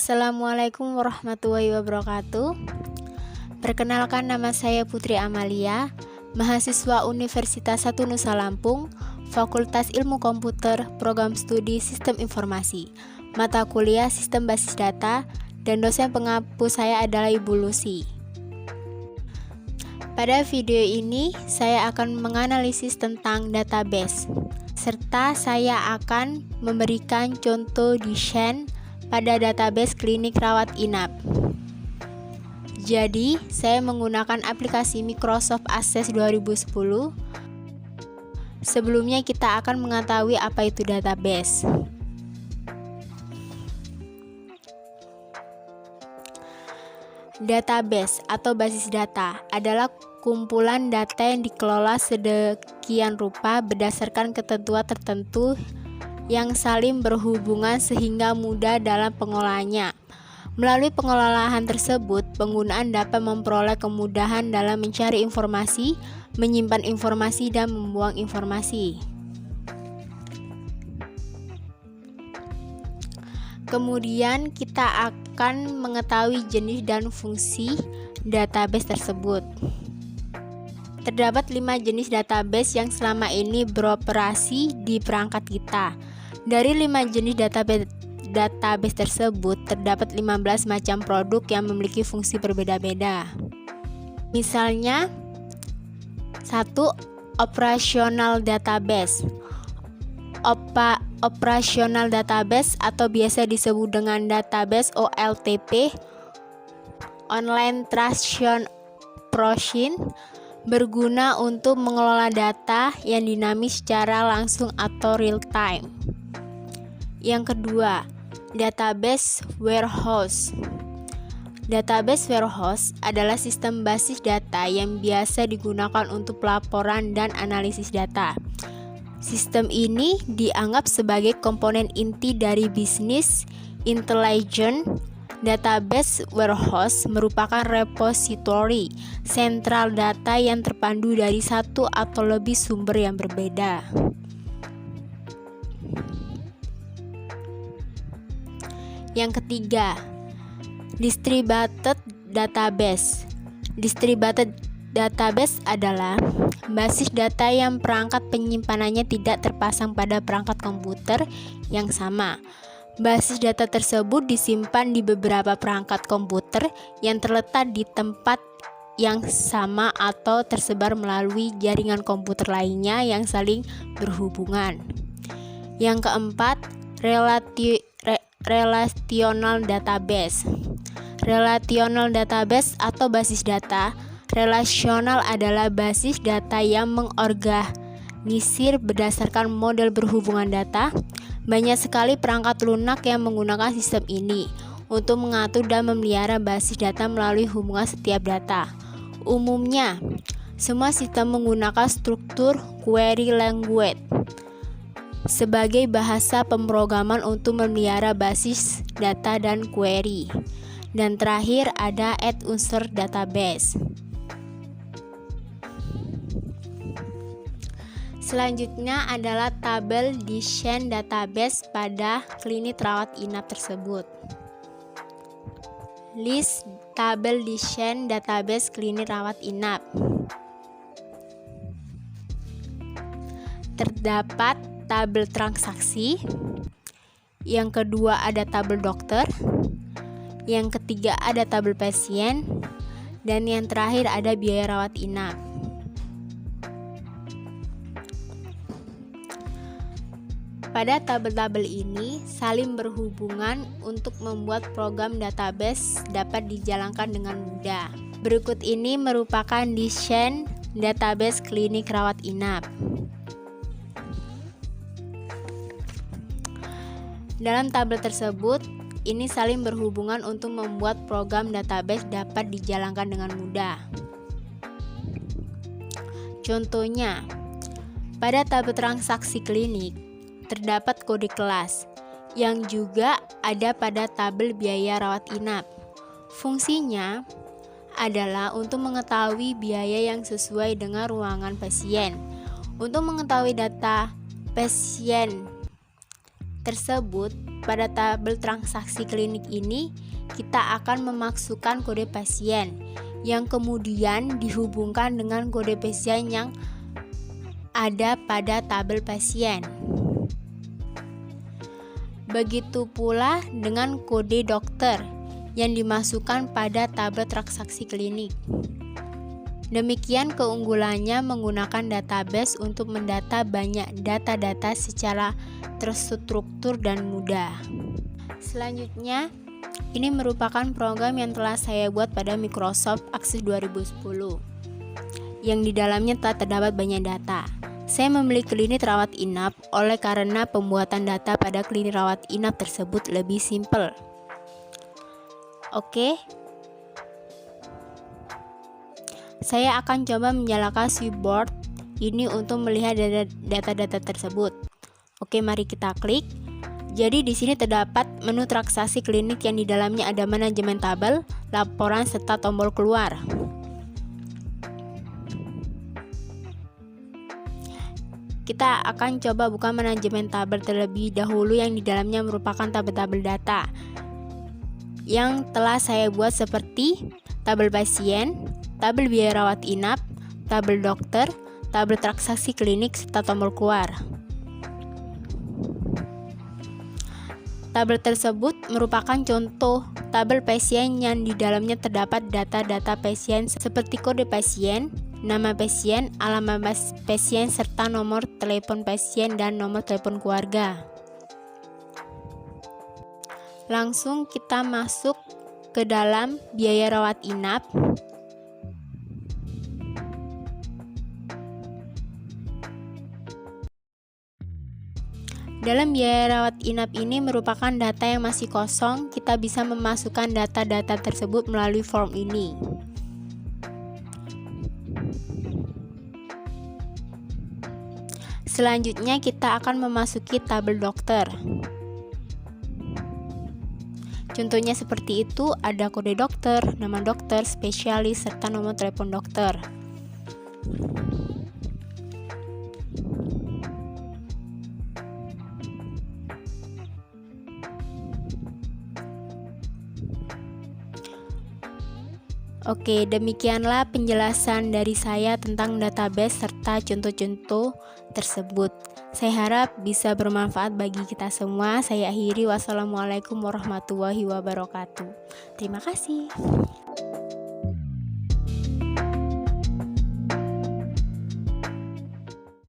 Assalamualaikum warahmatullahi wabarakatuh. Perkenalkan, nama saya Putri Amalia, mahasiswa Universitas 1 Nusa Lampung, Fakultas Ilmu Komputer, Program Studi Sistem Informasi, mata kuliah Sistem Basis Data, dan dosen pengampu saya adalah Ibu Lucy. Pada video ini, saya akan menganalisis tentang database, serta saya akan memberikan contoh desain pada database klinik rawat inap. Jadi, saya menggunakan aplikasi Microsoft Access 2010. Sebelumnya kita akan mengetahui apa itu database. Database atau basis data adalah kumpulan data yang dikelola sedemikian rupa berdasarkan ketentuan tertentu yang saling berhubungan sehingga mudah dalam pengolahannya. Melalui pengelolaan tersebut, penggunaan dapat memperoleh kemudahan dalam mencari informasi, menyimpan informasi, dan membuang informasi. Kemudian kita akan mengetahui jenis dan fungsi database tersebut. Terdapat 5 jenis database yang selama ini beroperasi di perangkat kita. Dari 5 jenis database tersebut, terdapat 15 macam produk yang memiliki fungsi berbeda-beda. Misalnya, 1. Operational database. Operational database atau biasa disebut dengan database OLTP, Online Transaction Processing, berguna untuk mengelola data yang dinamis secara langsung atau real time. Yang kedua, database warehouse. Database warehouse adalah sistem basis data yang biasa digunakan untuk pelaporan dan analisis data. Sistem ini dianggap sebagai komponen inti dari bisnis intelligence. Database warehouse merupakan repository sentral data yang terpandu dari satu atau lebih sumber yang berbeda. Yang ketiga, distributed database. Distributed database adalah basis data yang perangkat penyimpanannya tidak terpasang pada perangkat komputer yang sama. Basis data tersebut disimpan di beberapa perangkat komputer yang terletak di tempat yang sama atau tersebar melalui jaringan komputer lainnya yang saling berhubungan. Yang keempat, relational database. Relational database atau basis data relasional adalah basis data yang mengorganisir berdasarkan model berhubungan data. Banyak sekali perangkat lunak yang menggunakan sistem ini untuk mengatur dan memelihara basis data melalui hubungan setiap data. Umumnya, semua sistem menggunakan struktur query language sebagai bahasa pemrograman untuk memelihara basis data dan query. Dan terakhir ada add unsur database. Selanjutnya adalah tabel desain database pada klinik rawat inap tersebut. List tabel desain database klinik rawat inap. Terdapat tabel transaksi. Yang kedua ada tabel dokter. Yang ketiga ada tabel pasien. Dan yang terakhir ada biaya rawat inap. Pada tabel-tabel ini saling berhubungan untuk membuat program database dapat dijalankan dengan mudah. Berikut ini merupakan desain database klinik rawat inap. Dalam tabel tersebut, ini saling berhubungan untuk membuat program database dapat dijalankan dengan mudah. Contohnya, pada tabel transaksi klinik, terdapat kode kelas yang juga ada pada tabel biaya rawat inap. Fungsinya adalah untuk mengetahui biaya yang sesuai dengan ruangan pasien. Untuk mengetahui data pasien tersebut, pada tabel transaksi klinik ini kita akan memasukkan kode pasien yang kemudian dihubungkan dengan kode pasien yang ada pada tabel pasien. Begitu pula dengan kode dokter yang dimasukkan pada tabel transaksi klinik. Demikian keunggulannya menggunakan database untuk mendata banyak data-data secara terstruktur dan mudah. Selanjutnya, ini merupakan program yang telah saya buat pada Microsoft Access 2010 yang di dalamnya telah terdapat banyak data. Saya memilih klinik rawat inap oleh karena pembuatan data pada klinik rawat inap tersebut lebih simpel. Oke. Saya akan coba menyalakan switchboard ini untuk melihat data-data tersebut. Oke, mari kita klik. Jadi di sini terdapat menu transaksi klinik yang di dalamnya ada manajemen tabel, laporan serta tombol keluar. Kita akan coba buka manajemen tabel terlebih dahulu yang di dalamnya merupakan tabel-tabel data yang telah saya buat seperti tabel pasien, tabel biaya rawat inap, tabel dokter, tabel transaksi klinik serta tombol keluar. Tabel tersebut merupakan contoh tabel pasien yang di dalamnya terdapat data-data pasien seperti kode pasien, nama pasien, alamat pasien, serta nomor telepon pasien dan nomor telepon keluarga. Langsung kita masuk ke dalam biaya rawat inap. Dalam biaya rawat inap ini merupakan data yang masih kosong, kita bisa memasukkan data-data tersebut melalui form ini. Selanjutnya kita akan memasuki tabel dokter. Contohnya seperti itu, ada kode dokter, nama dokter, spesialis, serta nomor telepon dokter. Oke, demikianlah penjelasan dari saya tentang database serta contoh-contoh tersebut. Saya harap bisa bermanfaat bagi kita semua. Saya akhiri, wassalamualaikum warahmatullahi wabarakatuh. Terima kasih.